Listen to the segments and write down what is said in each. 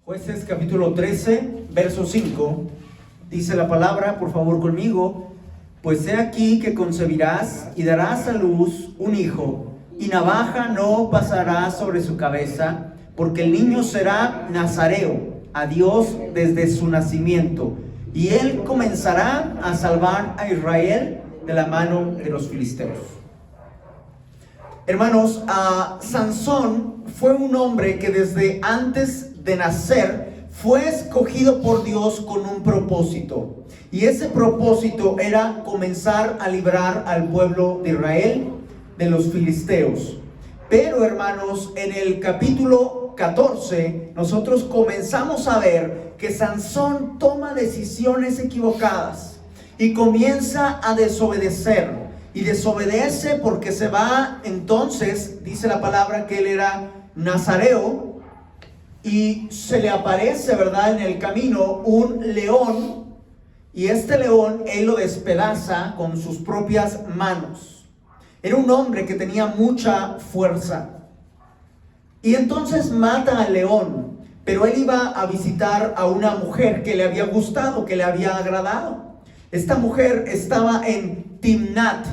Jueces capítulo 13, verso 5, dice la palabra, por favor conmigo: pues he aquí que concebirás y darás a luz un hijo, y navaja no pasará sobre su cabeza, porque el niño será nazareo a Dios desde su nacimiento, y él comenzará a salvar a Israel de la mano de los filisteos. Hermanos, Sansón fue un hombre que desde antes de nacer fue escogido por Dios con un propósito, y ese propósito era comenzar a librar al pueblo de Israel de los filisteos. Pero hermanos, en el capítulo 14 nosotros comenzamos a ver que Sansón toma decisiones equivocadas y comienza a desobedecer. Y desobedece porque se va, entonces dice la palabra que él era nazareo, y se le aparece, ¿verdad?, en el camino un león, y este león él lo despedaza con sus propias manos. Era un hombre que tenía mucha fuerza, y entonces mata al león. Pero él iba a visitar a una mujer que le había gustado, que le había agradado. Esta mujer estaba en Timnat,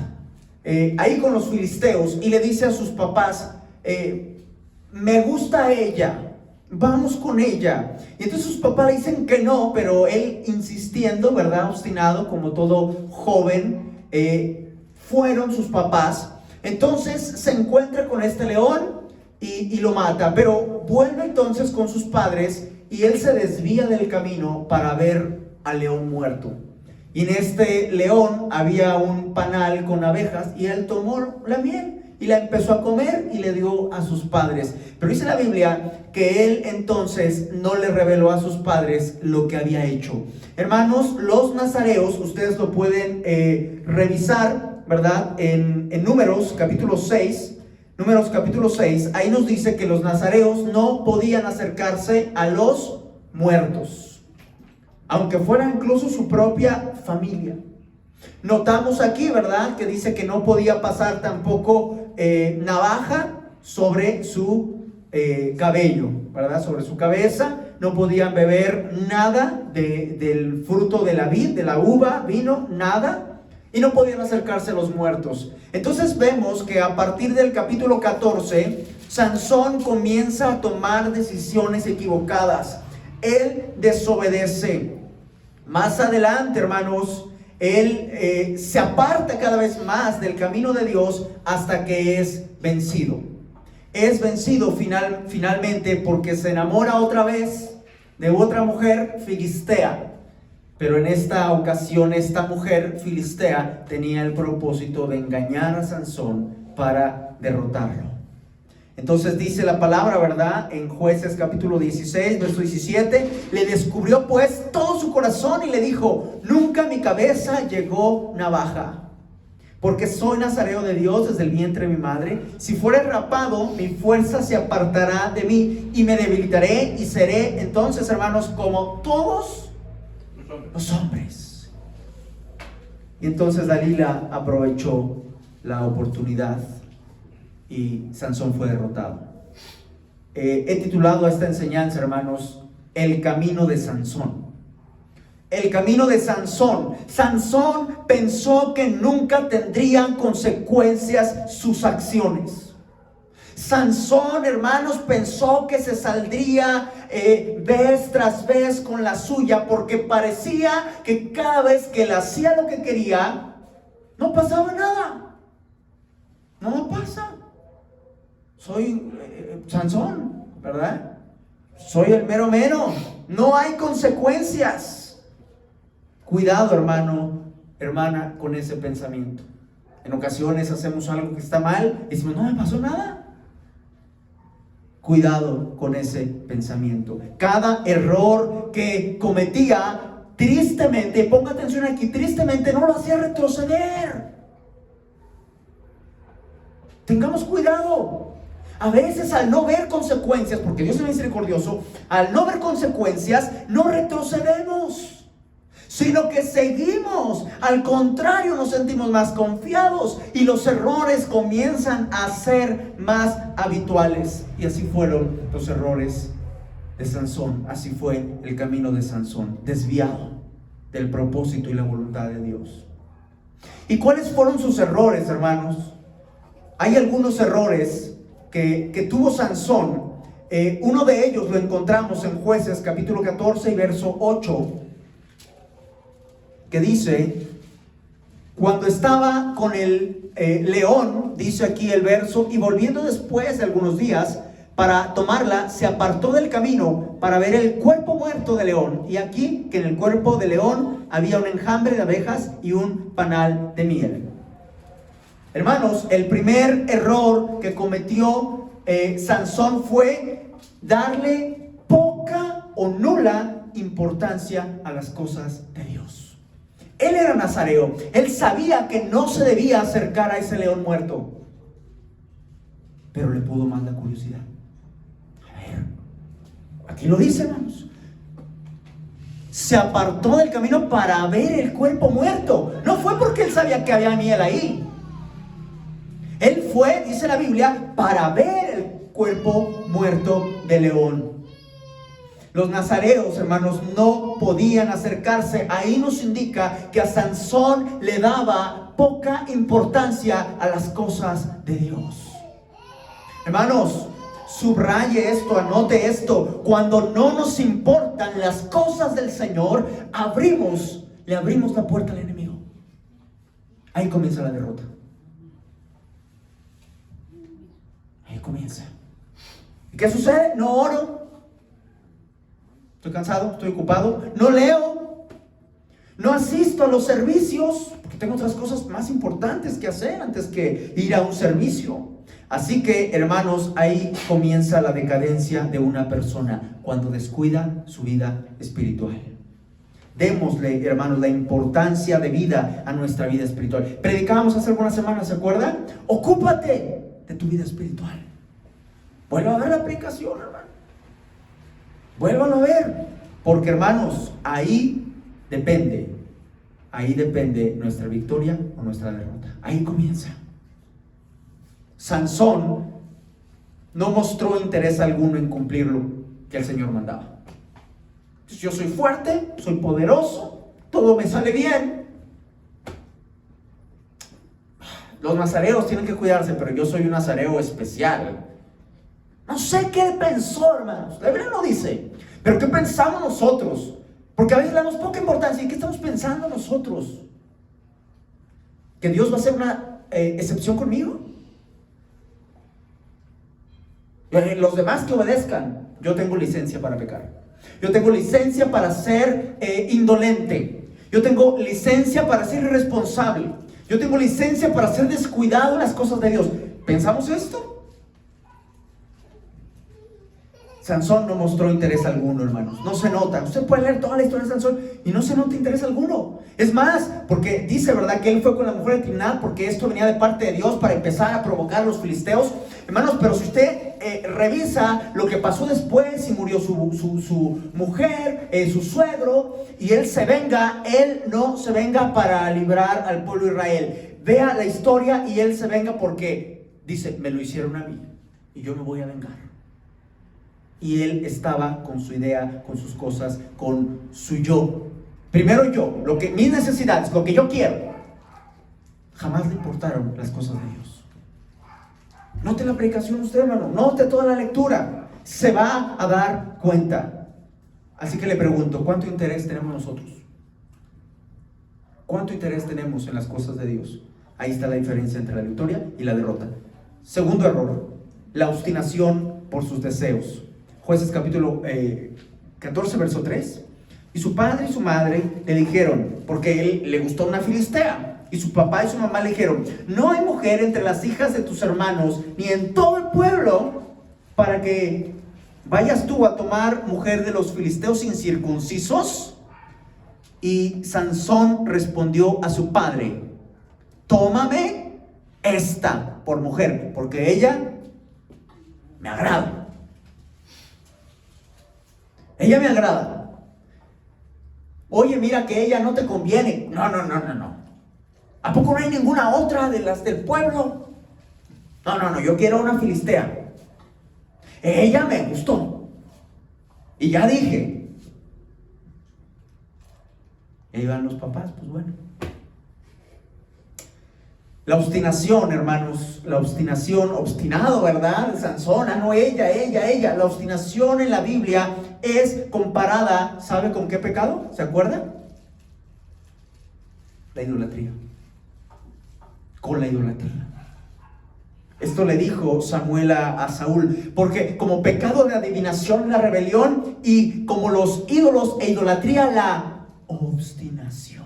ahí con los filisteos, y le dice a sus papás: me gusta ella, vamos con ella. Y entonces sus papás le dicen que no, pero él insistiendo, ¿verdad?, obstinado como todo joven, fueron sus papás. Entonces se encuentra con este león y lo mata, pero vuelve entonces con sus padres, y él se desvía del camino para ver al león muerto. Y en este león había un panal con abejas, y él tomó la miel y la empezó a comer y le dio a sus padres. Pero dice la Biblia que él entonces no le reveló a sus padres lo que había hecho. Hermanos, los nazareos, ustedes lo pueden revisar, ¿verdad? En Números capítulo 6. Números capítulo 6, ahí nos dice que los nazareos no podían acercarse a los muertos, aunque fuera incluso su propia familia. Notamos aquí, ¿verdad?, que dice que no podía pasar tampoco navaja sobre su cabello, ¿verdad?, sobre su cabeza. No podían beber nada del fruto de la vid, de la uva, vino, nada. Y no podían acercarse a los muertos. Entonces vemos que a partir del capítulo 14, Sansón comienza a tomar decisiones equivocadas. Él desobedece. Más adelante, hermanos, él se aparta cada vez más del camino de Dios hasta que es vencido. Es vencido finalmente porque se enamora otra vez de otra mujer filistea. Pero en esta ocasión esta mujer filistea tenía el propósito de engañar a Sansón para derrotarlo. Entonces dice la palabra, ¿verdad?, en Jueces capítulo 16, verso 17: le descubrió pues todo su corazón y le dijo: nunca a mi cabeza llegó navaja, porque soy nazareo de Dios desde el vientre de mi madre. Si fuere rapado, mi fuerza se apartará de mí y me debilitaré y seré entonces, hermanos, como todos los hombres. Y entonces Dalila aprovechó la oportunidad y Sansón fue derrotado. He titulado a esta enseñanza, hermanos, El camino de Sansón. El camino de Sansón. Sansón pensó que nunca tendrían consecuencias sus acciones. Sansón, hermanos, pensó que se saldría vez tras vez con la suya, porque parecía que cada vez que él hacía lo que quería, no pasaba nada. No pasa. Soy Sansón, ¿verdad? Soy el mero mero. No hay consecuencias. Cuidado, hermano, hermana, con ese pensamiento. En ocasiones hacemos algo que está mal y decimos: no me pasó nada. Cuidado con ese pensamiento. Cada error que cometía, tristemente, ponga atención aquí, tristemente no lo hacía retroceder. Tengamos cuidado. A veces, al no ver consecuencias, porque Dios es misericordioso, al no ver consecuencias, no retrocedemos, sino que seguimos. Al contrario, nos sentimos más confiados y los errores comienzan a ser más habituales. Y así fueron los errores de Sansón. Así fue el camino de Sansón, desviado del propósito y la voluntad de Dios. ¿Y cuáles fueron sus errores, hermanos? Hay algunos errores que tuvo Sansón. Uno de ellos lo encontramos en Jueces capítulo 14 y verso 8, que dice: cuando estaba con el león, dice aquí el verso, y volviendo después de algunos días para tomarla, se apartó del camino para ver el cuerpo muerto del león. Y aquí que en el cuerpo del león había un enjambre de abejas y un panal de miel. Hermanos, el primer error que cometió Sansón fue darle poca o nula importancia a las cosas de Dios. Él era nazareo, él sabía que no se debía acercar a ese león muerto, pero le pudo más la curiosidad. A ver, aquí lo dice, hermanos. Se apartó del camino para ver el cuerpo muerto. No fue porque él sabía que había miel ahí. Él fue, dice la Biblia, para ver el cuerpo muerto de león. Los nazareos, hermanos, no podían acercarse. Ahí nos indica que a Sansón le daba poca importancia a las cosas de Dios. Hermanos, subraye esto, anote esto. Cuando no nos importan las cosas del Señor, le abrimos la puerta al enemigo. Ahí comienza la derrota. Ahí comienza. ¿Y qué sucede? No oro. Estoy cansado, estoy ocupado. No leo. No asisto a los servicios porque tengo otras cosas más importantes que hacer antes que ir a un servicio. Así que, hermanos, ahí comienza la decadencia de una persona cuando descuida su vida espiritual. Démosle, hermanos, la importancia de vida a nuestra vida espiritual. Predicábamos hace algunas semanas, ¿se acuerdan? Ocúpate de tu vida espiritual. Vuelva a ver la predicación, hermano. Vuélvalo a ver. Porque, hermanos, ahí depende nuestra victoria o nuestra derrota. Ahí comienza. Sansón no mostró interés alguno en cumplir lo que el Señor mandaba. Yo soy fuerte, soy poderoso, todo me sale bien. Los nazareos tienen que cuidarse, pero yo soy un nazareo especial. No sé qué pensó, hermanos. La Biblia no dice. Pero ¿qué pensamos nosotros? Porque a veces le damos poca importancia. ¿Y qué estamos pensando nosotros? ¿Que Dios va a hacer una excepción conmigo? Los demás que obedezcan. Yo tengo licencia para pecar. Yo tengo licencia para ser indolente. Yo tengo licencia para ser irresponsable. Yo tengo licencia para ser descuidado en las cosas de Dios. ¿Pensamos esto? Sansón no mostró interés alguno, hermanos. No se nota. Usted puede leer toda la historia de Sansón y no se nota interés alguno. Es más, porque dice, ¿verdad?, que él fue con la mujer de Timnat porque esto venía de parte de Dios para empezar a provocar a los filisteos. Hermanos, pero si usted revisa lo que pasó después y murió su mujer, su suegro, y él no se venga para librar al pueblo de Israel. Vea la historia y él se venga porque dice, me lo hicieron a mí y yo me voy a vengar. Y él estaba con su idea, con sus cosas, con su yo. Primero yo, mis necesidades, lo que yo quiero. Jamás le importaron las cosas de Dios. Note la predicación usted, hermano. Note toda la lectura. Se va a dar cuenta. Así que le pregunto, ¿cuánto interés tenemos nosotros? ¿Cuánto interés tenemos en las cosas de Dios? Ahí está la diferencia entre la victoria y la derrota. Segundo error, la obstinación por sus deseos. Jueces capítulo 14, verso 3. Y su padre y su madre le dijeron, porque él le gustó una filistea, y su papá y su mamá le dijeron, no hay mujer entre las hijas de tus hermanos, ni en todo el pueblo, para que vayas tú a tomar mujer de los filisteos incircuncisos. Y Sansón respondió a su padre, tómame esta por mujer, porque ella me agrada. Ella me agrada. Oye, mira que ella no te conviene. No. ¿A poco no hay ninguna otra de las del pueblo? No, yo quiero una filistea. Ella me gustó. Y ya dije. Y ahí van los papás, pues bueno. La obstinación, hermanos, la obstinación, obstinado, ¿verdad? Sansón, no ella. La obstinación en la Biblia es comparada, ¿sabe con qué pecado? ¿Se acuerda? La idolatría. Con la idolatría. Esto le dijo Samuel a Saúl, porque como pecado de adivinación la rebelión, y como los ídolos e idolatría la obstinación.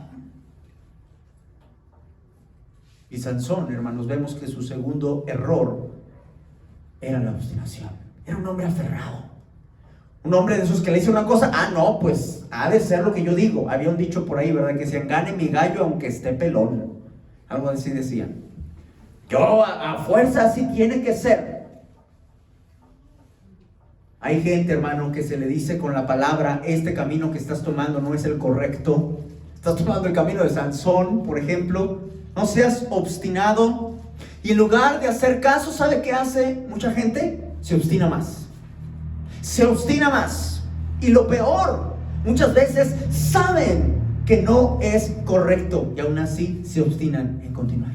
Y Sansón, hermanos, vemos que su segundo error era la obstinación. Era un hombre aferrado. Un hombre de esos que le dice una cosa, no, pues ha de ser lo que yo digo. Había un dicho por ahí, ¿verdad? Que decían, gane mi gallo aunque esté pelón. Algo así decían. Yo a fuerza así tiene que ser. Hay gente, hermano, que se le dice con la palabra, este camino que estás tomando no es el correcto. Estás tomando el camino de Sansón, por ejemplo. No seas obstinado. Y en lugar de hacer caso, ¿sabe qué hace mucha gente? Se obstina más. Se obstina más. Y lo peor, muchas veces saben que no es correcto y aún así se obstinan en continuar.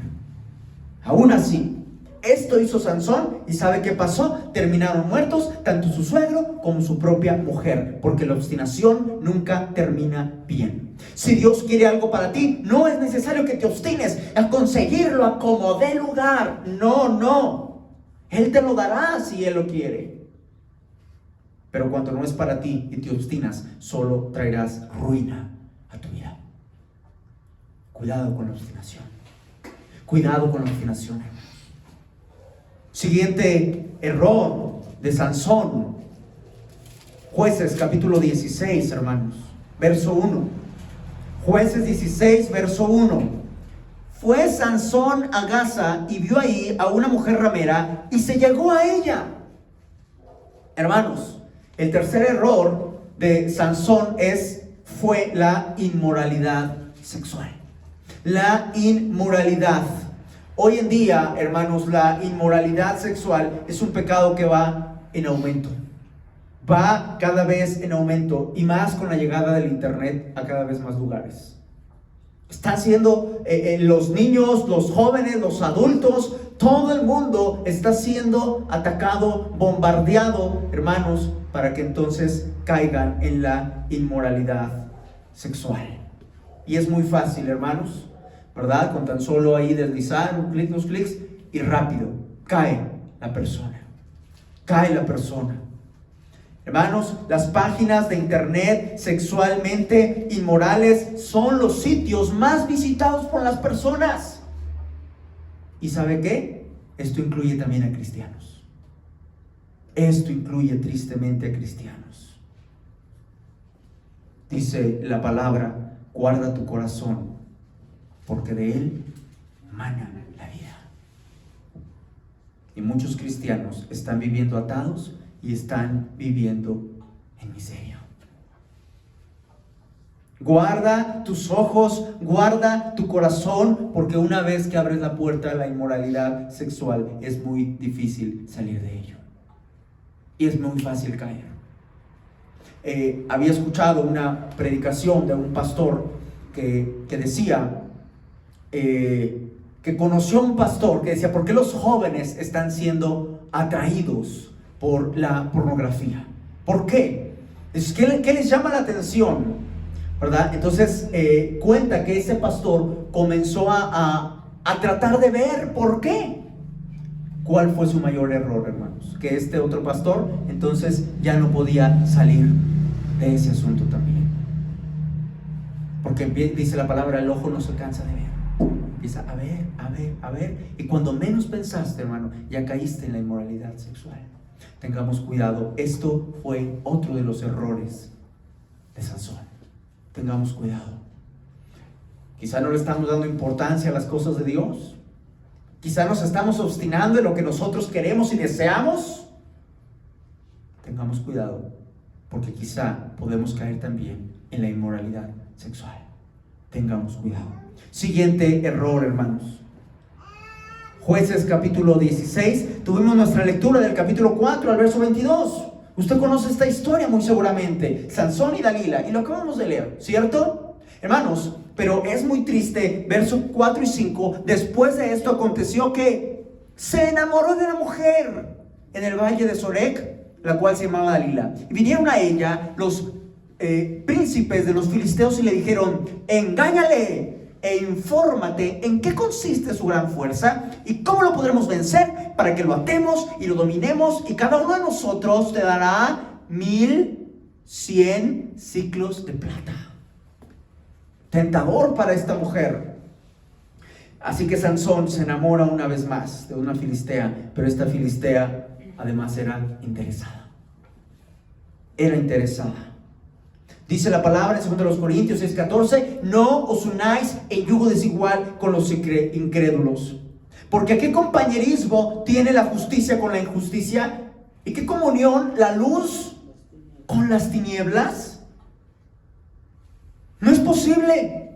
Aún así, esto hizo Sansón y ¿sabe qué pasó? Terminaron muertos tanto su suegro como su propia mujer, porque la obstinación nunca termina bien. Si Dios quiere algo para ti, no es necesario que te obstines a conseguirlo a como dé lugar. No. Él te lo dará si Él lo quiere. Pero cuando no es para ti y te obstinas, solo traerás ruina a tu vida. Cuidado con la obstinación. Cuidado con la obstinación. Siguiente error de Sansón. Jueces capítulo 16, hermanos, verso 1. Jueces 16, verso 1. Fue Sansón a Gaza y vio ahí a una mujer ramera y se llegó a ella. Hermanos, el tercer error de Sansón fue la inmoralidad sexual. La inmoralidad. Hoy en día, hermanos, la inmoralidad sexual es un pecado que va en aumento. Va cada vez en aumento, y más con la llegada del internet a cada vez más lugares. Está siendo los niños, los jóvenes, los adultos, todo el mundo está siendo atacado, bombardeado, hermanos, para que entonces caigan en la inmoralidad sexual. Y es muy fácil, hermanos, ¿verdad? Con tan solo ahí deslizar un clic, dos clics, y rápido cae la persona. Cae la persona. Hermanos, las páginas de internet sexualmente inmorales son los sitios más visitados por las personas. ¿Y sabe qué? Esto incluye también a cristianos. Esto incluye tristemente a cristianos. Dice la palabra, guarda tu corazón, porque de él mana la vida. Y muchos cristianos están viviendo atados y están viviendo en miseria. Guarda tus ojos, guarda tu corazón, porque una vez que abres la puerta a la inmoralidad sexual, es muy difícil salir de ello. Y es muy fácil caer. Había escuchado una predicación de un pastor que decía, que conoció a un pastor que decía, ¿por qué los jóvenes están siendo atraídos por la pornografía? ¿Por qué? ¿Qué les llama la atención? ¿Verdad? Entonces cuenta que ese pastor comenzó a tratar de ver por qué. ¿Cuál fue su mayor error, hermanos? Que este otro pastor entonces ya no podía salir de ese asunto también. Porque dice la palabra, el ojo no se cansa de ver. Empieza a ver, y cuando menos pensaste, hermano, ya caíste en la inmoralidad sexual. Tengamos cuidado. Esto fue otro de los errores de Sansón. Tengamos cuidado. Quizá no le estamos dando importancia a las cosas de Dios. Quizá nos estamos obstinando en lo que nosotros queremos y deseamos. Tengamos cuidado, porque quizá podemos caer también en la inmoralidad sexual. Tengamos cuidado. Siguiente error, hermanos. Jueces capítulo 16. Tuvimos nuestra lectura del capítulo 4 al verso 22. Usted conoce esta historia muy seguramente, Sansón y Dalila, y lo acabamos de leer, ¿cierto? Hermanos, pero es muy triste, versos 4 y 5, después de esto aconteció que se enamoró de una mujer en el valle de Sorek, la cual se llamaba Dalila. Y vinieron a ella los príncipes de los filisteos y le dijeron: engáñale e infórmate en qué consiste su gran fuerza y cómo lo podremos vencer para que lo atemos y lo dominemos, y cada uno de nosotros te dará 1,100 ciclos de plata. Tentador para esta mujer. Así que Sansón se enamora una vez más de una filistea, pero esta filistea además era interesada. Era interesada. Dice la palabra en 2 Corintios 6:14: no os unáis en yugo desigual con los incrédulos. Porque ¿qué compañerismo tiene la justicia con la injusticia? ¿Y qué comunión la luz con las tinieblas? No es posible.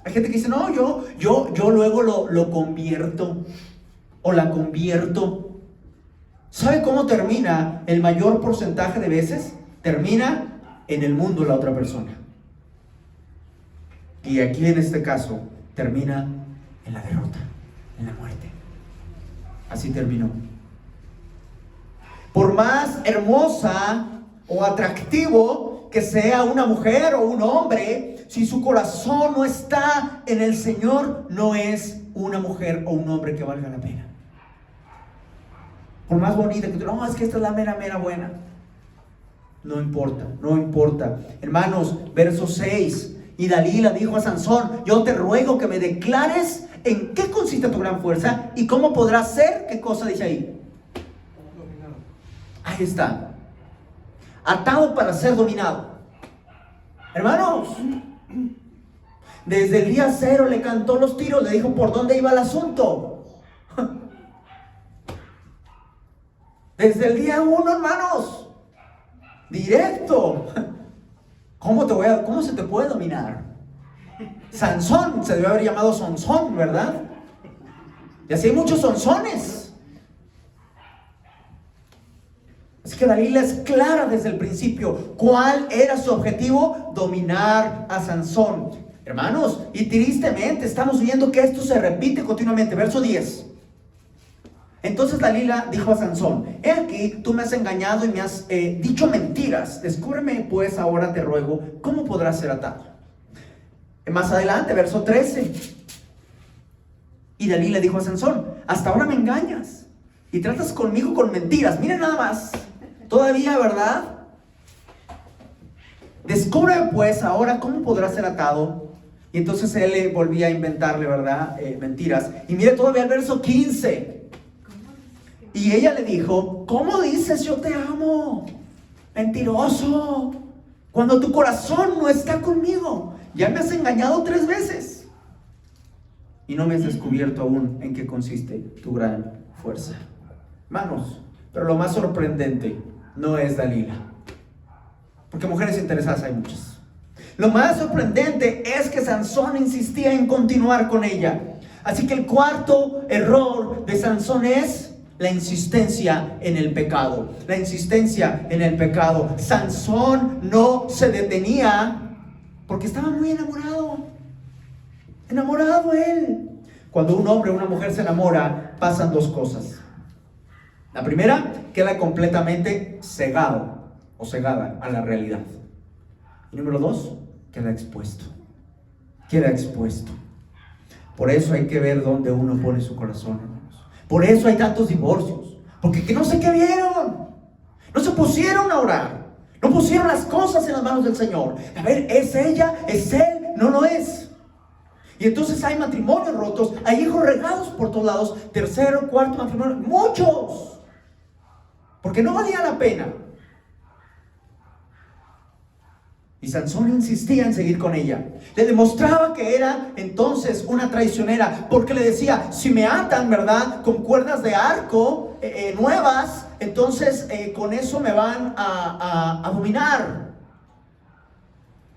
Hay gente que dice: no, yo luego lo convierto o la convierto. ¿Sabe cómo termina el mayor porcentaje de veces? Termina en el mundo la otra persona. Y aquí en este caso termina en la derrota, en la muerte. Así terminó. Por más hermosa o atractivo que sea una mujer o un hombre, si su corazón no está en el Señor, no es una mujer o un hombre que valga la pena. Por más bonita que tú, no, es que esta es la mera buena. No importa, no importa. Hermanos, verso 6. Y Dalila dijo a Sansón: yo te ruego que me declares en qué consiste tu gran fuerza y cómo podrás ser. ¿Qué cosa dice ahí? Ahí está. Atado para ser dominado. Hermanos, desde el día 0 le cantó los tiros, le dijo por dónde iba el asunto. Desde el día 1, hermanos. Directo. ¿Cómo se te puede dominar? Sansón se debe haber llamado Sonsón, ¿verdad? Y así hay muchos Sonsones. Así que Dalila es clara desde el principio. ¿Cuál era su objetivo? Dominar a Sansón. Hermanos, y tristemente estamos viendo que esto se repite continuamente. Verso 10. Entonces Dalila dijo a Sansón: he aquí, tú me has engañado y me has dicho mentiras. Descúbreme pues ahora, te ruego, cómo podrás ser atado. Más adelante, verso 13. Y Dalila dijo a Sansón: hasta ahora me engañas y tratas conmigo con mentiras. Miren nada más. Todavía, ¿verdad? Descúbreme pues ahora cómo podrás ser atado. Y entonces él le volvía a inventarle, ¿verdad? Mentiras. Y mire todavía el verso 15. Y ella le dijo: ¿cómo dices yo te amo? Mentiroso, cuando tu corazón no está conmigo. Ya me has engañado 3 veces y no me has descubierto aún en qué consiste tu gran fuerza. Hermanos, pero lo más sorprendente no es Dalila, porque mujeres interesadas hay muchas. Lo más sorprendente es que Sansón insistía en continuar con ella. Así que el cuarto error de Sansón es la insistencia en el pecado. La insistencia en el pecado. Sansón no se detenía porque estaba muy enamorado. Enamorado él. Cuando un hombre o una mujer se enamora, pasan 2 cosas. La primera, queda completamente cegado o cegada a la realidad. Y número 2, queda expuesto. Queda expuesto. Por eso hay que ver dónde uno pone su corazón, hermanos. Por eso hay tantos divorcios. Porque que no sé qué vieron. No se pusieron a orar. No pusieron las cosas en las manos del Señor. A ver, ¿es ella? ¿Es él? No lo es. Y entonces hay matrimonios rotos. Hay hijos regados por todos lados. 3º, 4º matrimonio. Muchos. Porque no valía la pena. Y Sansón insistía en seguir con ella. Le demostraba que era entonces una traicionera, porque le decía: si me atan, ¿verdad?, con cuerdas de arco nuevas, entonces con eso me van a dominar.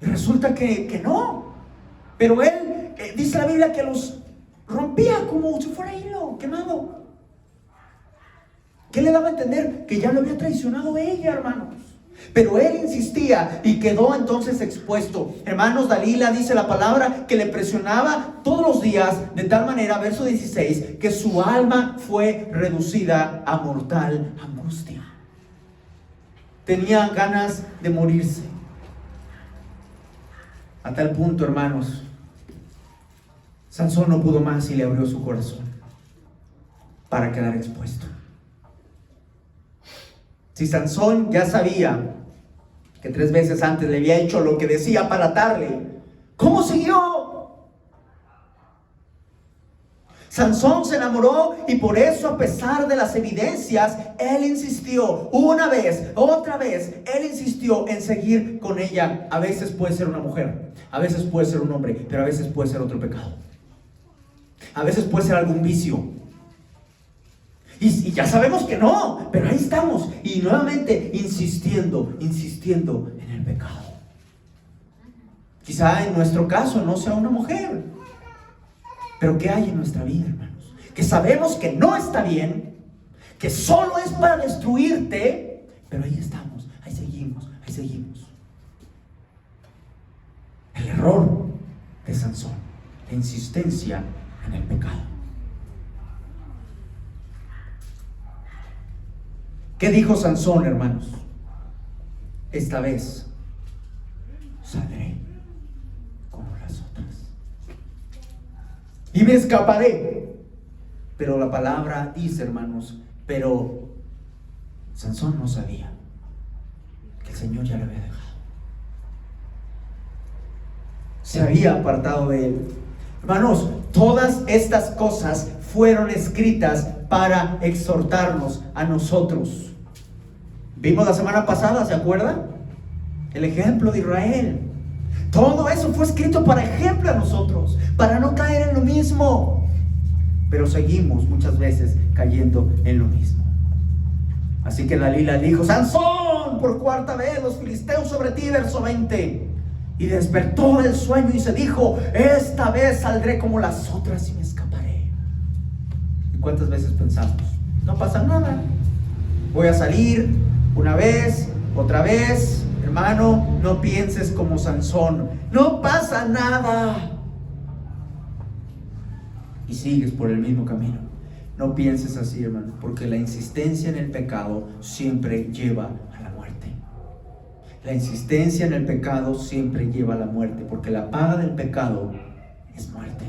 Y resulta que no. Pero él, dice la Biblia, que los rompía como si fuera hilo quemado. ¿Qué le daba a entender? Que ya lo había traicionado ella, hermanos. Pero él insistía y quedó entonces expuesto. Hermanos, Dalila dice la palabra que le presionaba todos los días de tal manera, verso 16, que su alma fue reducida a mortal angustia. Tenía ganas de morirse. A tal punto, hermanos, Sansón no pudo más y le abrió su corazón para quedar expuesto. Si Sansón ya sabía que 3 veces antes le había hecho lo que decía para atarle, ¿cómo siguió? Sansón se enamoró y por eso, a pesar de las evidencias, él insistió una vez, otra vez, él insistió en seguir con ella. A veces puede ser una mujer, a veces puede ser un hombre, pero a veces puede ser otro pecado. A veces puede ser algún vicio. Y ya sabemos que no, pero ahí estamos. Y nuevamente insistiendo en el pecado. Quizá en nuestro caso no sea una mujer. Pero ¿qué hay en nuestra vida, hermanos? Que sabemos que no está bien, que solo es para destruirte, pero ahí estamos, ahí seguimos. El error de Sansón, la insistencia en el pecado. ¿Qué dijo Sansón, hermanos? Esta vez saldré como las otras y me escaparé. Pero la palabra dice, hermanos, pero Sansón no sabía que el Señor ya lo había dejado. Se había apartado de él. Hermanos, todas estas cosas fueron escritas para exhortarnos a nosotros. Vimos la semana pasada, ¿se acuerdan? El ejemplo de Israel. Todo eso fue escrito para ejemplo a nosotros, para no caer en lo mismo. Pero seguimos muchas veces cayendo en lo mismo. Así que Dalila dijo: Sansón, por 4ª vez los filisteos sobre ti, verso 20. Y despertó del sueño y se dijo: esta vez saldré como las otras y me escaparé. ¿Y cuántas veces pensamos? No pasa nada. Voy a salir una vez, otra vez. Hermano, no pienses como Sansón. No pasa nada. Y sigues por el mismo camino. No pienses así, hermano, porque la insistencia en el pecado siempre lleva a la muerte. La insistencia en el pecado siempre lleva a la muerte, porque la paga del pecado es muerte.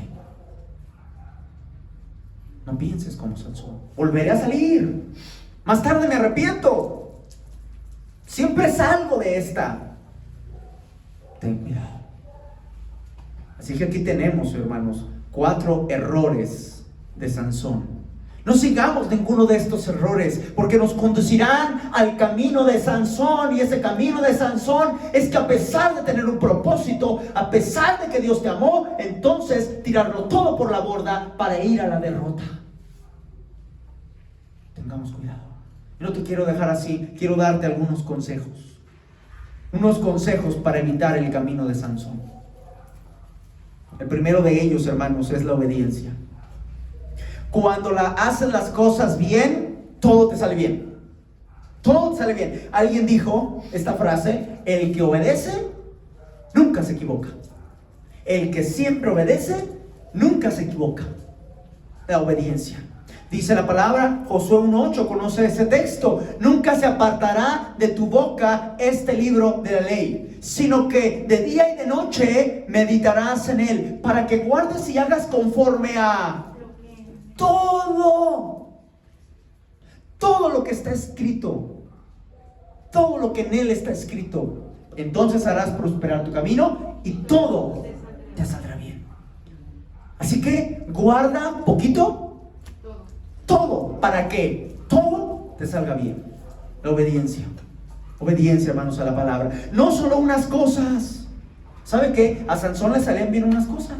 No pienses como Sansón. Volveré a salir. Más tarde me arrepiento. Siempre salgo de esta. Ten cuidado. Así que aquí tenemos, hermanos, 4 errores de Sansón. No sigamos ninguno de estos errores, porque nos conducirán al camino de Sansón. Y ese camino de Sansón es que, a pesar de tener un propósito, a pesar de que Dios te amó, entonces tirarlo todo por la borda para ir a la derrota. Tengamos cuidado. No te quiero dejar así, quiero darte algunos consejos. Unos consejos para evitar el camino de Sansón. El primero de ellos, hermanos, es la obediencia. Cuando haces las cosas bien, todo te sale bien. Todo te sale bien. Alguien dijo esta frase: el que obedece nunca se equivoca. El que siempre obedece nunca se equivoca. La obediencia. Dice la palabra, Josué 1:8, conoce ese texto: nunca se apartará de tu boca este libro de la ley, sino que de día y de noche meditarás en él, para que guardes y hagas conforme a todo lo que está escrito, todo lo que en él está escrito. Entonces harás prosperar tu camino y todo te saldrá bien. Así que guarda poquito, todo, para que todo te salga bien. La obediencia, hermanos, a la palabra. No solo unas cosas. ¿Sabe qué? A Sansón le salían bien unas cosas.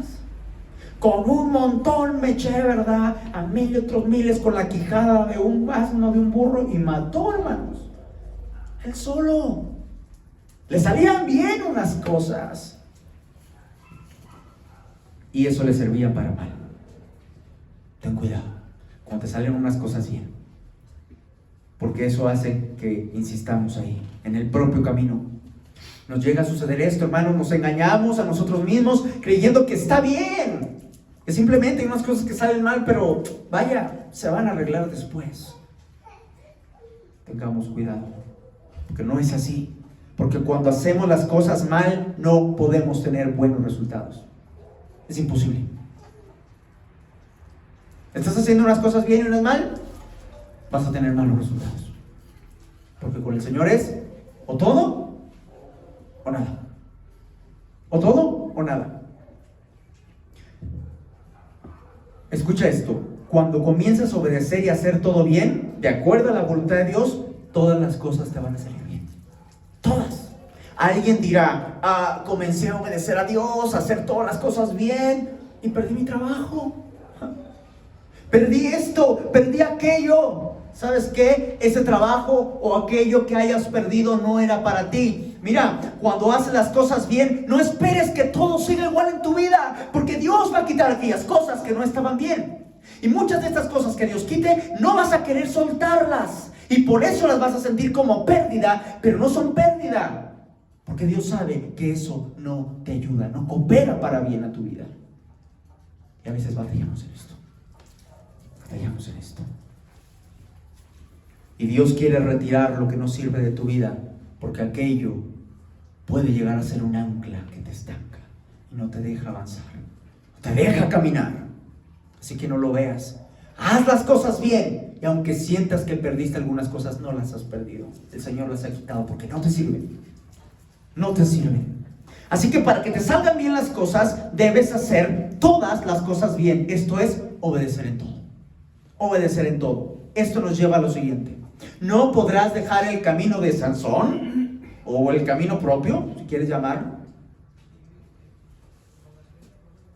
Con un montón me eché, ¿verdad?, a 1000 y otros miles con la quijada de un asno, de un burro, y mató, hermanos. Él solo. Le salían bien unas cosas, y eso le servía para mal. Ten cuidado cuando te salen unas cosas bien. porque eso hace que insistamos ahí, en el propio camino. Nos llega a suceder esto, hermanos, nos engañamos a nosotros mismos creyendo que está bien, que simplemente hay unas cosas que salen mal, pero vaya, se van a arreglar después. Tengamos cuidado, porque no es así, porque cuando hacemos las cosas mal, no podemos tener buenos resultados. Es imposible. ¿Estás haciendo unas cosas bien y unas mal? Vas a tener malos resultados, porque con el Señor es o todo o nada, o todo o nada. Escucha esto: cuando comienzas a obedecer y a hacer todo bien, de acuerdo a la voluntad de Dios, todas las cosas te van a salir bien. Todas. Alguien dirá, comencé a obedecer a Dios, a hacer todas las cosas bien, y perdí mi trabajo. Perdí esto, perdí aquello. ¿Sabes qué? Ese trabajo o aquello que hayas perdido no era para ti. Mira, cuando haces las cosas bien, no esperes que todo siga igual en tu vida, porque Dios va a quitar aquellas cosas que no estaban bien. Y muchas de estas cosas que Dios quite, no vas a querer soltarlas, y por eso las vas a sentir como pérdida, pero no son pérdida, porque Dios sabe que eso no te ayuda, no coopera para bien a tu vida. Y a veces batallamos en esto. Batallamos en esto. Y Dios quiere retirar lo que no sirve de tu vida, porque aquello puede llegar a ser un ancla que te estanca y no te deja avanzar, no te deja caminar. Así que no lo veas. Haz las cosas bien, y aunque sientas que perdiste algunas cosas, no las has perdido. El Señor las ha quitado porque no te sirven. No te sirven. Así que para que te salgan bien las cosas, debes hacer todas las cosas bien. Esto es obedecer en todo. Obedecer en todo. Esto nos lleva a lo siguiente: no podrás dejar el camino de Sansón, o el camino propio, si quieres llamarlo,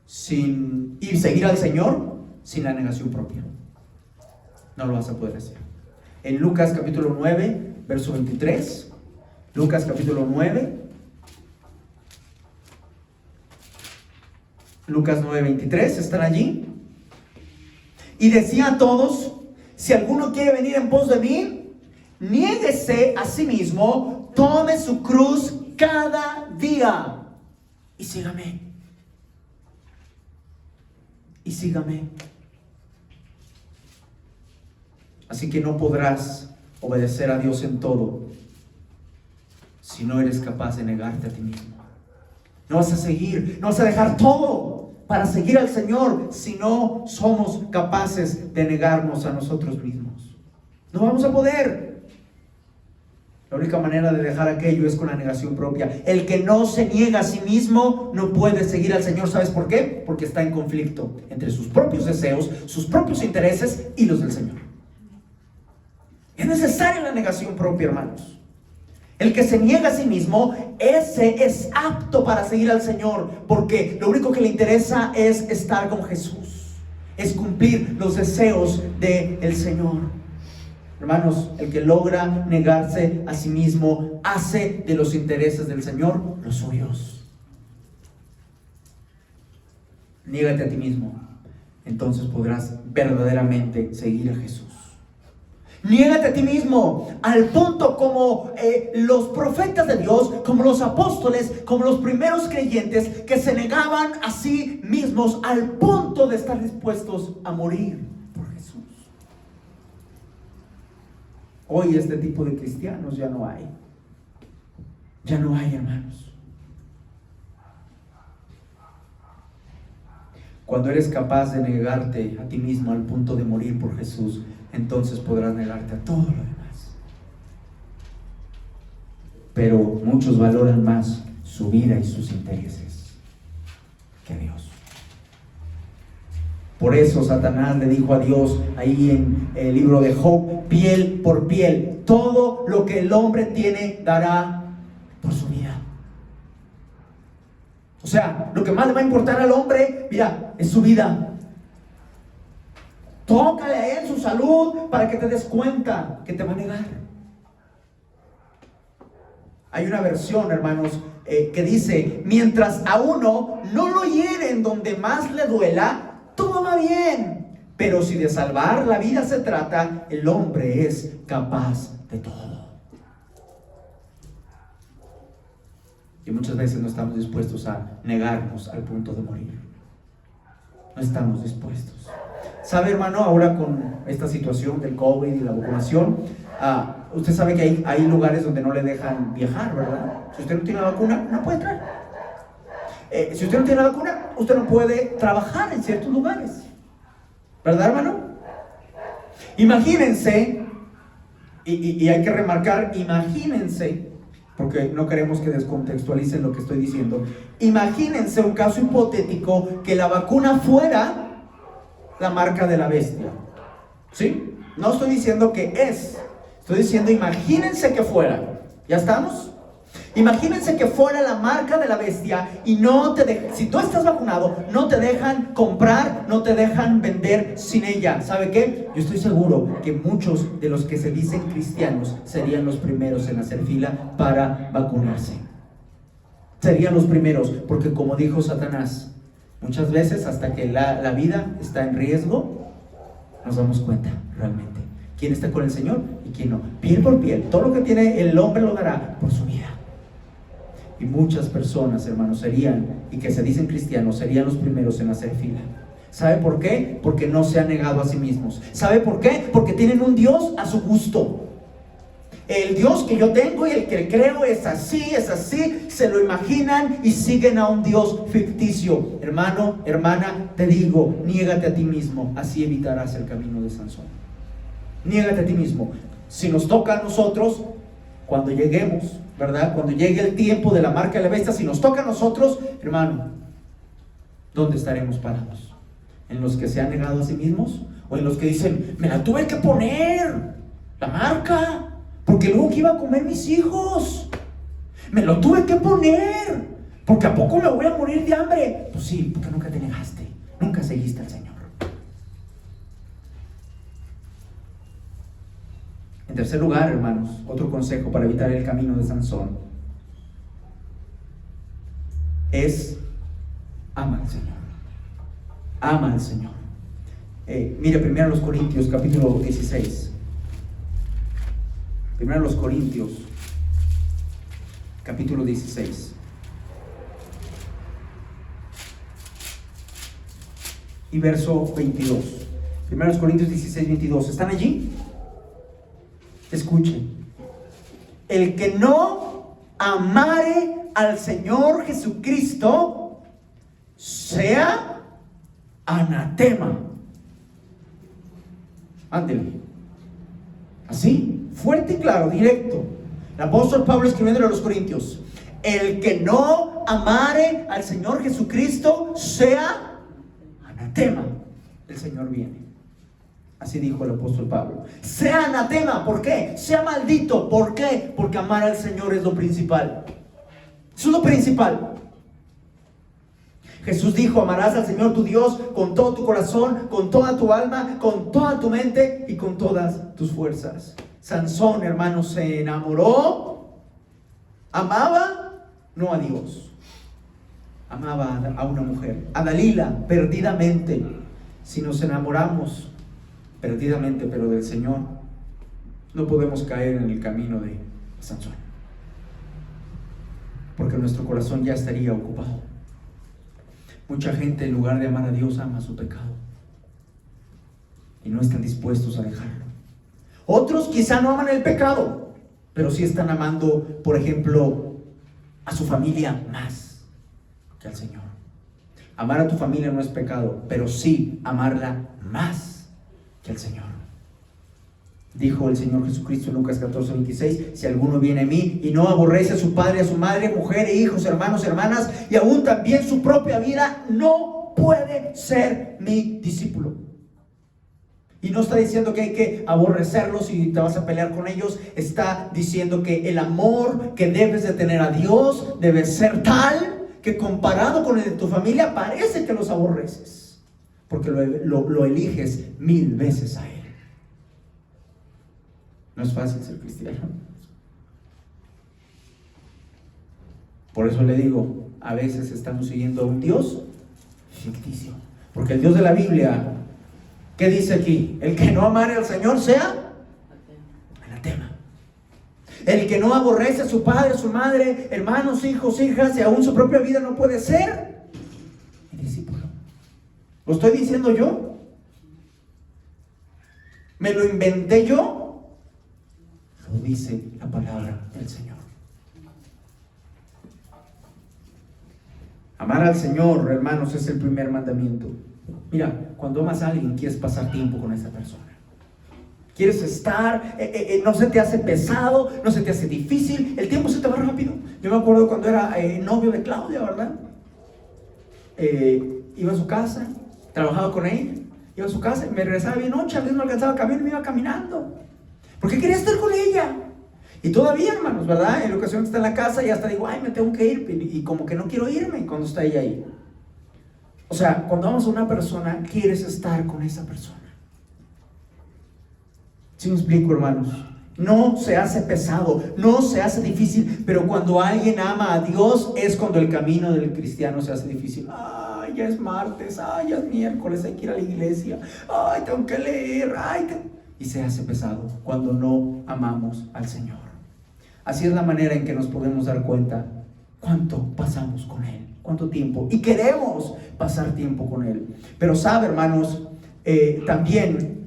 y seguir al Señor sin la negación propia. No lo vas a poder hacer. En Lucas capítulo 9, verso 23, Lucas capítulo 9, Lucas 9, 23, ¿están allí? Y decía a todos: si alguno quiere venir en pos de mí, niéguese a sí mismo, tome su cruz cada día y sígame. Y sígame. Así que no podrás obedecer a Dios en todo si no eres capaz de negarte a ti mismo. No vas a seguir, no vas a dejar todo para seguir al Señor si no somos capaces de negarnos a nosotros mismos. No vamos a poder. La única manera de dejar aquello es con la negación propia. El que no se niega a sí mismo no puede seguir al Señor. ¿Sabes por qué? Porque está en conflicto entre sus propios deseos, sus propios intereses y los del Señor. Es necesaria la negación propia, hermanos. El que se niega a sí mismo, ese es apto para seguir al Señor, porque lo único que le interesa es estar con Jesús, es cumplir los deseos del Señor. Hermanos, el que logra negarse a sí mismo hace de los intereses del Señor los suyos. Niégate a ti mismo, entonces podrás verdaderamente seguir a Jesús. Niégate a ti mismo al punto como los profetas de Dios, como los apóstoles, como los primeros creyentes que se negaban a sí mismos al punto de estar dispuestos a morir por Jesús. Hoy este tipo de cristianos ya no hay. Ya no hay, hermanos. Cuando eres capaz de negarte a ti mismo al punto de morir por Jesús, entonces podrás negarte a todo lo demás. Pero muchos valoran más su vida y sus intereses que Dios. Por eso Satanás le dijo a Dios ahí en el libro de Job: piel por piel, todo lo que el hombre tiene dará por su vida. O sea, lo que más le va a importar al hombre, mira, es su vida. Tócale a él su salud para que te des cuenta que te va a negar. Hay una versión, hermanos, que dice: mientras a uno no lo hieren donde más le duela, todo va bien. Pero si de salvar la vida se trata, el hombre es capaz de todo. Y muchas veces no estamos dispuestos a negarnos al punto de morir. No estamos dispuestos. ¿Sabe, hermano? Ahora con esta situación del COVID y la vacunación, usted sabe que hay lugares donde no le dejan viajar, ¿verdad? Si usted no tiene la vacuna, no puede entrar. Si usted no tiene la vacuna, usted no puede trabajar en ciertos lugares, ¿verdad, hermano? Imagínense, y hay que remarcar, imagínense, porque no queremos que descontextualicen lo que estoy diciendo. Imagínense un caso hipotético que la vacuna fuera la marca de la bestia. ¿Sí? No estoy diciendo que es, estoy diciendo imagínense que fuera. ¿Ya estamos? Imagínense que fuera la marca de la bestia y si tú estás vacunado, no te dejan comprar, no te dejan vender sin ella. ¿Sabe qué? Yo estoy seguro que muchos de los que se dicen cristianos serían los primeros en hacer fila para vacunarse. Serían los primeros, porque como dijo Satanás, muchas veces hasta que la vida está en riesgo, nos damos cuenta realmente quién está con el Señor y quién no. Piel por piel, todo lo que tiene el hombre lo dará por su vida. Y muchas personas, hermanos, y que se dicen cristianos, serían los primeros en hacer fila. ¿Sabe por qué? Porque no se han negado a sí mismos. ¿Sabe por qué? Porque tienen un Dios a su gusto. El Dios que yo tengo y el que creo es así, se lo imaginan y siguen a un Dios ficticio. Hermano, hermana, te digo, niégate a ti mismo, así evitarás el camino de Sansón. Niégate a ti mismo. Si nos toca a nosotros, cuando lleguemos, ¿verdad? Cuando llegue el tiempo de la marca de la bestia, si nos toca a nosotros, hermano, ¿dónde estaremos parados? ¿En los que se han negado a sí mismos? ¿O en los que dicen, me la tuve que poner, la marca, porque luego que iba a comer mis hijos? Me lo tuve que poner, porque ¿a poco me voy a morir de hambre? Pues sí, porque nunca te negaste, nunca seguiste al Señor. En tercer lugar, hermanos, otro consejo para evitar el camino de Sansón es: ama al Señor. Ama al Señor. Mire, 1 Corintios capítulo 16. 1 Corintios capítulo 16. Y verso 22. 1 Corintios 16, 22. ¿Están allí? Escuchen. El que no amare al Señor Jesucristo sea anatema. Ándele. Así, fuerte y claro, directo. El apóstol Pablo escribiendo a los Corintios: el que no amare al Señor Jesucristo sea anatema. El Señor viene. Así dijo el apóstol Pablo. Sea anatema, ¿por qué? Sea maldito, ¿por qué? Porque amar al Señor es lo principal. Eso es lo principal. Jesús dijo: amarás al Señor tu Dios con todo tu corazón, con toda tu alma, con toda tu mente y con todas tus fuerzas. Sansón, hermano, se enamoró, amaba, no a Dios, amaba a una mujer, a Dalila, perdidamente. Si nos enamoramos perdidamente, pero del Señor, no podemos caer en el camino de Sansón, porque nuestro corazón ya estaría ocupado. Mucha gente, en lugar de amar a Dios, ama su pecado y no están dispuestos a dejarlo. Otros quizá no aman el pecado, pero sí están amando, por ejemplo, a su familia más que al Señor. Amar a tu familia no es pecado, pero sí amarla más que al Señor. Dijo el Señor Jesucristo en Lucas 14, 26: si alguno viene a mí y no aborrece a su padre, a su madre, mujer e hijos, hermanos, hermanas, y aún también su propia vida, no puede ser mi discípulo. Y no está diciendo que hay que aborrecerlos y te vas a pelear con ellos. Está diciendo que el amor que debes de tener a Dios debe ser tal que, comparado con el de tu familia, parece que los aborreces, porque lo eliges 1000 veces a Él. No es fácil ser cristiano. Por eso le digo, a veces estamos siguiendo a un Dios ficticio, porque el Dios de la Biblia ¿Qué dice aquí? El que no amare al Señor sea anatema. El que no aborrece a su padre, a su madre, hermanos, hijos, hijas, y aún su propia vida, no puede ser mi discípulo. ¿Lo estoy diciendo yo? ¿Me lo inventé yo? Lo dice la palabra del Señor. Amar al Señor, hermanos, es el primer mandamiento. Mira, cuando amas a alguien, quieres pasar tiempo con esa persona. Quieres estar, no se te hace pesado, no se te hace difícil, el tiempo se te va rápido. Yo me acuerdo cuando era novio de Claudia, ¿verdad? Iba a su casa, trabajaba con ella, iba a su casa, me regresaba bien noche, a veces no alcanzaba el camino y me iba caminando. Porque quería estar con ella. Y todavía, hermanos, ¿verdad? En la ocasión que está en la casa y hasta digo, ay, me tengo que ir, y como que no quiero irme cuando está ella ahí. O sea, cuando amas a una persona, quieres estar con esa persona. ¿Sí me explico, hermanos? No se hace pesado, no se hace difícil, pero cuando alguien ama a Dios es cuando el camino del cristiano se hace difícil. Ay, ya es martes, ay, ya es miércoles, hay que ir a la iglesia, ay, tengo que leer, y se hace pesado cuando no amamos al Señor. Así es la manera en que nos podemos dar cuenta cuánto pasamos con Él, cuánto tiempo, y queremos pasar tiempo con Él. Pero sabe, hermanos, también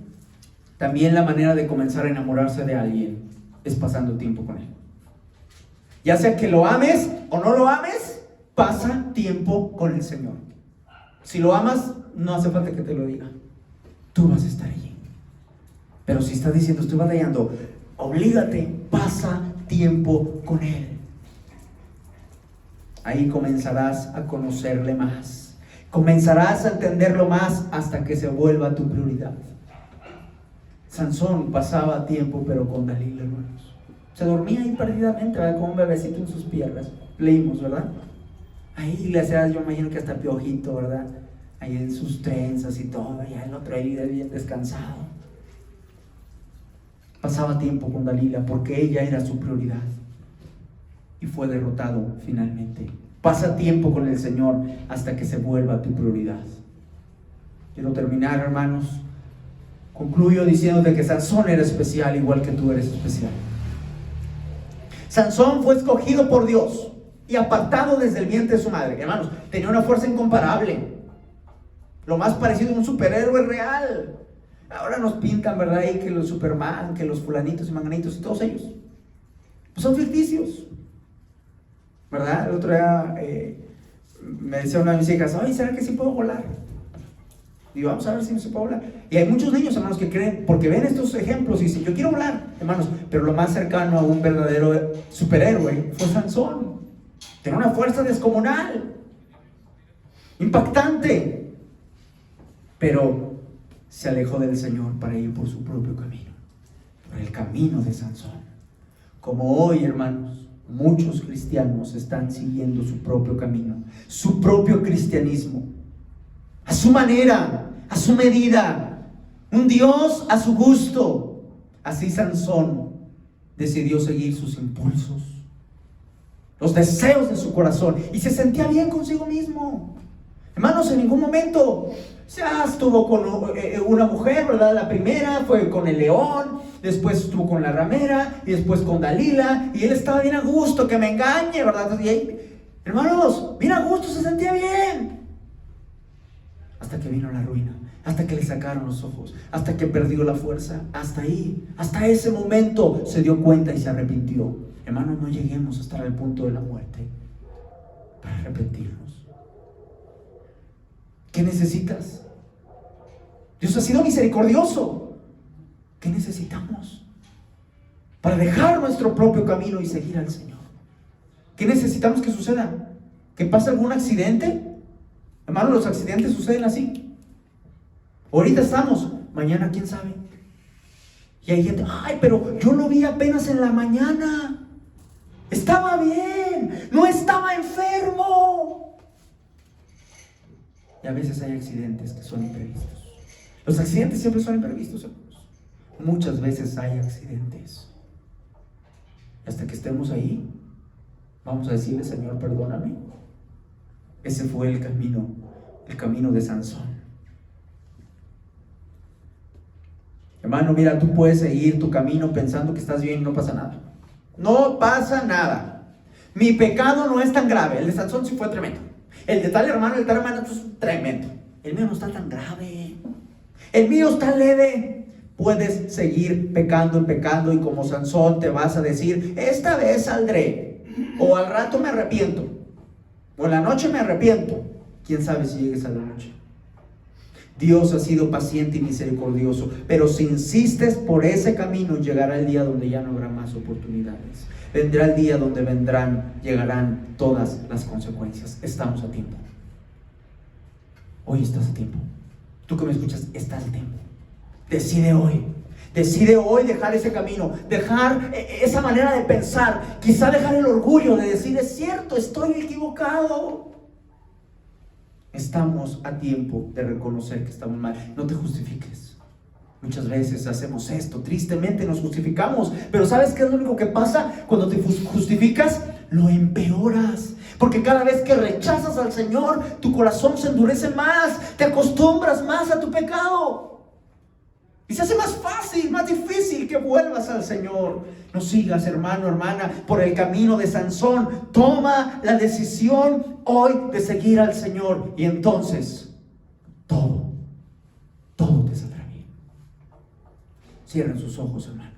la manera de comenzar a enamorarse de alguien es pasando tiempo con Él. Ya sea que lo ames o no lo ames, pasa tiempo con el Señor. Si lo amas, no hace falta que te lo diga. Tú vas a estar allí. Pero si estás diciendo, estoy batallando, oblígate, pasa tiempo con Él. Ahí comenzarás a conocerle más. Comenzarás a entenderlo más hasta que se vuelva tu prioridad. Sansón pasaba tiempo pero con Dalila, hermanos. Se dormía ahí perdidamente, ¿verdad? Como un bebecito en sus piernas. Leímos, ¿verdad? Ahí le hacía, yo imagino que hasta piojito, ¿verdad? Ahí en sus trenzas y todo, y el otro ahí bien descansado. Pasaba tiempo con Dalila porque ella era su prioridad. Y fue derrotado finalmente. Pasa tiempo con el Señor hasta que se vuelva tu prioridad. Quiero terminar, hermanos. Concluyo diciéndote que Sansón era especial, igual que tú eres especial. Sansón fue escogido por Dios y apartado desde el vientre de su madre. Hermanos, tenía una fuerza incomparable. Lo más parecido a un superhéroe real. Ahora nos pintan, ¿verdad? Ahí que los Superman, que los fulanitos y manganitos y todos ellos, pues son ficticios, ¿verdad? El otro día me decía una de mis hijas, ay, ¿será que sí puedo volar? Digo, vamos a ver si se puede volar. Y hay muchos niños, hermanos, que creen, porque ven estos ejemplos y dicen, yo quiero volar, hermanos. Pero lo más cercano a un verdadero superhéroe fue Sansón. Tenía una fuerza descomunal, impactante, pero se alejó del Señor para ir por su propio camino, por el camino de Sansón. Como hoy, hermanos, muchos cristianos están siguiendo su propio camino, su propio cristianismo, a su manera, a su medida, un Dios a su gusto. Así Sansón decidió seguir sus impulsos, los deseos de su corazón, y se sentía bien consigo mismo. Hermanos, en ningún momento ya estuvo con una mujer, ¿verdad? La primera fue con el león, después estuvo con la ramera y después con Dalila, y él estaba bien a gusto, que me engañe, ¿verdad? Y ahí, hermanos, bien a gusto, se sentía bien. Hasta que vino la ruina, hasta que le sacaron los ojos, hasta que perdió la fuerza. Hasta ahí, hasta ese momento se dio cuenta y se arrepintió. Hermanos, no lleguemos a estar al punto de la muerte para arrepentirnos. ¿Qué necesitas? Dios ha sido misericordioso. ¿Qué necesitamos para dejar nuestro propio camino y seguir al Señor? ¿Qué necesitamos que suceda? ¿Que pase algún accidente? Hermanos, los accidentes suceden así. Ahorita estamos, mañana quién sabe. Y hay gente, ay, pero yo lo vi apenas en la mañana. Estaba bien, no estaba enfermo. Y a veces hay accidentes que son imprevistos. Los accidentes siempre son imprevistos, hermanos. Muchas veces hay accidentes. Hasta que estemos ahí, vamos a decirle, Señor, perdóname. Ese fue el camino de Sansón. Hermano, mira, tú puedes seguir tu camino pensando que estás bien y no pasa nada. No pasa nada. Mi pecado no es tan grave. El de Sansón sí fue tremendo. El de tal hermano, el tal hermano, es tremendo. El mío no está tan grave. El mío está leve. Puedes seguir pecando y pecando, y como Sansón te vas a decir: esta vez saldré, o al rato me arrepiento, o en la noche me arrepiento. ¿Quién sabe si llegues a la noche? Dios ha sido paciente y misericordioso, pero si insistes por ese camino, llegará el día donde ya no habrá más oportunidades. Vendrá el día donde llegarán todas las consecuencias. Estamos a tiempo. Hoy estás a tiempo. Tú que me escuchas, estás a tiempo. Decide hoy dejar ese camino, dejar esa manera de pensar, quizá dejar el orgullo de decir: es cierto, estoy equivocado. Estamos a tiempo de reconocer que estamos mal. No te justifiques. Muchas veces hacemos esto, tristemente nos justificamos, pero ¿sabes qué es lo único que pasa? Cuando te justificas, lo empeoras, porque cada vez que rechazas al Señor, tu corazón se endurece más, te acostumbras más a tu pecado. Y se hace más fácil, más difícil que vuelvas al Señor. No sigas, hermano, hermana, por el camino de Sansón. Toma la decisión hoy de seguir al Señor, y entonces todo te saldrá bien. Cierren sus ojos, hermano.